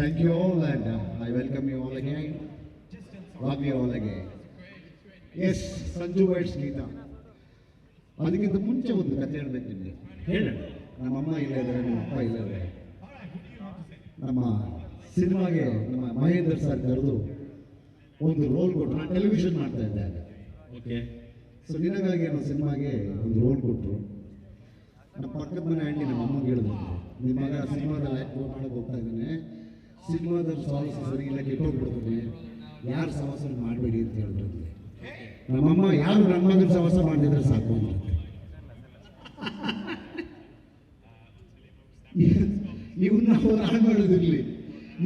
thank you all and I welcome you all again. Love you all again. Yes, Sanju weds Geetha. ಅದಕ್ಕಿಂತ ಮುಂಚೆ ಒಂದು ಕಥೆ ಹೇಳ್ಬೇಕು ನಿಮಗೆ. ಹೇಳ. ನಮ್ಮಮ್ಮ ಇಲ್ಲೇ ಇದ್ದಾರೆ, ನಮ್ಮ ಅಪ್ಪ ಇಲ್ಲೇ ಇದ್ದಾರೆ. ನಮ್ಮ ಸಿನಿಮಾಗೆ ನಮ್ಮ ಮಹೇಂದ್ರ ಸರ್ ಕರೆದು ಒಂದು ರೋಲ್ ಕೊಟ್ಟರು. ನಾನು ಟೆಲಿವಿಷನ್ ಮಾಡ್ತಾ ಇದ್ದೆ ಆಗ. ಓಕೆ. ಸೊ ನಿನಗಾಗಿ ಅನ್ನೋ ಸಿನಿಮಾಗೆ ಒಂದು ರೋಲ್ ಕೊಟ್ಟರು. ನಮ್ಮ ಪಕ್ಕದ ಮನೆ ಆಂಟಿ ನಮ್ಮ ಅಮ್ಮಗೆ ಹೇಳಿದ್ರು, ನಿಮ್ಮ ಮಗ ಸಿನಿಮಾದಲ್ಲಿ ಆ್ಯಕ್ಟ್ ಮಾಡೋಕೆ ಹೋಗ್ತಾ ಇದ್ದಾನೆ, ಸಿನಿಮಾದಲ್ಲಿ ಸಾಲ್ಸ್ ಸರಿ ಇಲ್ಲ ಕೆಟ್ಟೋಗ್ಬಿಡ್ತಾನೆ, ಯಾರು ಸವಾಸ ಮಾಡಬೇಡಿ ಅಂತ ಹೇಳಿದ್ರು. ನಮ್ಮಮ್ಮ ಯಾರು ನನ್ನ ಮಗನ ಸವಾಸ ಮಾಡಿದ್ರೆ ಸಾಕು ಅಂತ. ಇವನ್ನ ಅವ್ರು ಹಾಳು ಮಾಡೋದಿರಲಿ,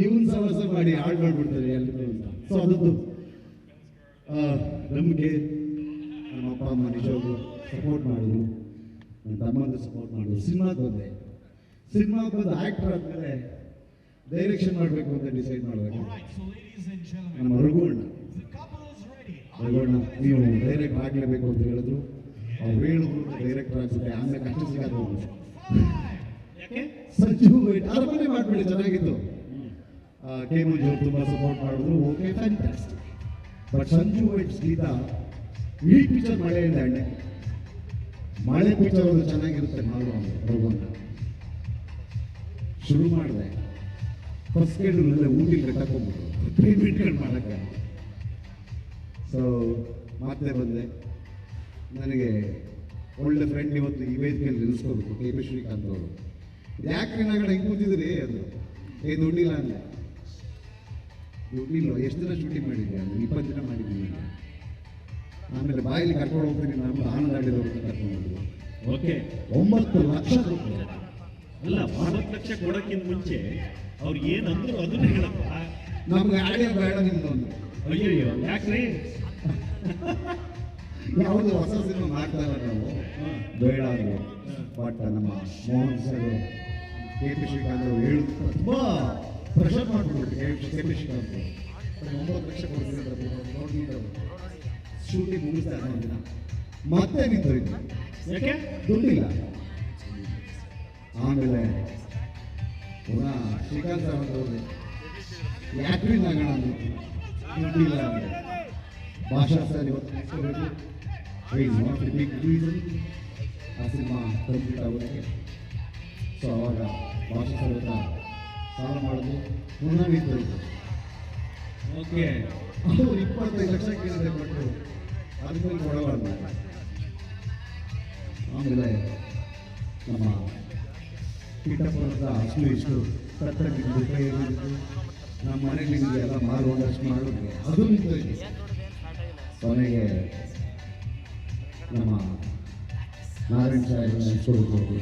ಇವನ್ ಸವಾಸ ಮಾಡಿ ಹಾಳು ಮಾಡಿಬಿಡ್ತಾರೆ ಎಲ್ಲರೂ ಅಂತ. ಸೊ ಅದೊಂದು ನಂಬಿಕೆ. ನಮ್ಮ ಅಪ್ಪ ಅಮ್ಮ ನಿಜವಾಗ್ಲೂ ಸಪೋರ್ಟ್ ಮಾಡಿದ್ರು, ನನ್ನ ತಮ್ಮಂದು ಸಪೋರ್ಟ್ ಮಾಡಿದ್ರು. ಸಿನಿಮಾಗೆ ಬಂದು ಆ್ಯಕ್ಟರ್ ಆದಮೇಲೆ ಡೈರೆಕ್ಷನ್ ಮಾಡಬೇಕು ಅಂತ ಡಿಸೈಡ್ ಮಾಡಬೇಕು. ನಮ್ಮ ರಘುವಣ್ಣ ನೀವು ಡೈರೆಕ್ಟ್ ಆಗಲೇಬೇಕು ಅಂತ ಹೇಳಿದ್ರು. ಅವ್ರು ಹೇಳಿದ್ರು ಡೈರೆಕ್ಟರ್ ಆಗ್ಬಿಟ್ಟೆ. ಆಮೇಲೆ ಕಷ್ಟ ಸಿಗೋದು ಸಂಜು ವೈಟ್ ಅರಮನೆ ಮಾಡಿಬಿಡಿ, ಚೆನ್ನಾಗಿತ್ತು. ಕೆ ಮಂಜು ತುಂಬ ಸಪೋರ್ಟ್ ಮಾಡಿದ್ರು. Okay, fantastic. But Sanju weds Geetha ಈ ಪಿಕ್ಚರ್ ಮಳೆಯಿಂದ ಎಣ್ಣೆ ಮಳೆ ಪಿಕ್ಚರ್ ಒಂದು ಚೆನ್ನಾಗಿರುತ್ತೆ ಮಾಡುವ ರಘುವಣ್ಣ. ಶುರು ಮಾಡಿದೆ, ಫಸ್ಟ್ ಗೇಡ್ರಲ್ಲೆಲ್ಲ ಊಟಿಗೆ ಕಟ್ಟಕೊಂಡ್ಬಿಟ್ರು ಪೇಮೆಂಟ್ಗಳು ಮಾಡೋಕ್ಕೆ. ಸೊ ಮತ್ತೆ ಬಂದೆ. ನನಗೆ ಒಳ್ಳೆ ಫ್ರೆಂಡ್ ಇವತ್ತು ಈ ವೇದಿಕೆಯಲ್ಲಿ ನಿಲ್ಲಿಸ್ಕೋಬೇಕು, ಕೆ ಪಿ ಶ್ರೀಕಾಂತ್ ಅವರು. ಯಾಕ್ರಿ ನಾಗಡೆ ಹಿಂಗೆ ಕೂತಿದ್ರಿ? ಅದು ದುಡ್ಡಿಲ್ಲ ಅಂದರೆ ದುಡ್ಡಿಲ್ಲ. ಎಷ್ಟು ದಿನ ಶೂಟಿಂಗ್ ಮಾಡಿದ್ದೆ? ಅದು 20 ದಿನ ಮಾಡಿದ್ದೀನಿ. ಆಮೇಲೆ ಬಾಯಲ್ಲಿ ಕರ್ಕೊಂಡು ಹೋಗ್ತೀನಿ, ನಮ್ಮ ಆನಂದಾಡಿದವರು ಕರ್ಕೊಂಡು ಹೋದ್ರು. ಓಕೆ. 9 ಲಕ್ಷ ರೂಪಾಯಿ. ಅಲ್ಲ, 9 ಲಕ್ಷ ಕೊಡೋಕ್ಕಿಂತ ಮುಂಚೆ ಅವ್ರು ಏನಂದ್ರು ಅದನ್ನ ಹೇಳಪ್ಪ. ನಮ್ಗೆ ಆಡಿಯೋ ಬೇಡ ನಿಮ್ದೊಂದು. ಅಯ್ಯಯ್ಯೋ, ಯಾಕ್ರಿ? ಯಾವುದು ಹೊಸ ಸಿನಿಮಾ ಮಾಡ್ತಾ ಇಲ್ಲ ನಾವು, ಬೇಡ ಅಂದರು. ಬಟ್ ನಮ್ಮ Mohan sir, K P Srikanth ಅವರು ಹೇಳಿದ್ರು, ತುಂಬ ಪ್ರೆಷರ್ ಮಾಡಿಬಿಟ್ರು ಕೆ ಪಿ ಶ್ರೀಕಾಂತ್ ಅವರು. 9 ಲಕ್ಷ ಕೊಡ್ತೀನಿ ನೋಡಿದ್ರು. ಶೂಟಿಂಗ್ ಮುಗಿಸ್ತಾ ಇದ್ದ ದಿನ ಮತ್ತೆ ನಿಂತೋಯ್ತು. ಯಾಕೆ? ದುಡ್ಡಿಲ್ಲ. ಆಮೇಲೆ ಪುನಃ ಶ್ರೀಕಾಂತ್ ಸರ್ ಅಂತವ್ರು ಯಾಕ್ರಿ ನಾಗಣ ದುಡ್ಡಿಲ್ಲ ಅಂದರೆ ಭಾಷಾ ಸರ್ ಇವತ್ತು ನೆಕ್ಸ್ಟಬೇಕು. ನಾಟ್ ಎ ಬಿಗ್ ರೀಸನ್ ಆ ಸಿನಿಮಾ ಕಂಪ್ಲೀಟ್ ಆಗೋದಕ್ಕೆ. ಸೊ ಅವಾಗ ಭಾಷಾ ಸರ್ ಹತ್ರ ಸಾಲ ಮಾಡೋದು ಪುನಃ ನಿಂತೋಯ್ತು. ಓಕೆ. ಅವರು 25 ಲಕ್ಷ ಕೇಳಿದೆ, ಕೊಟ್ಟು ಅದಕ್ಕೆ ಕೊಡಲ್ಲ ಅಂತ. ಆಮೇಲೆ ನಮ್ಮ ಕಿಟ್ಟಪ್ಪನ ಅಷ್ಟು ಇಷ್ಟು ಕತ್ತಗಿದ್ದು ಕೈ ಹಿಡಿದು ನಮ್ಮ ಮನೆಗೆ ಎಲ್ಲ ಮಾರುವಷ್ಟು ಮಾಡಿದ್ರೆ ಅದು ನಿಂತೋಯ್ತು. ಕೊನೆಗೆ ನಮ್ಮ ನಾರಾಯಣ ಸಾಹೇಬ್ ನೆನೆಸ್ಕೊಳ್ಬೋದು.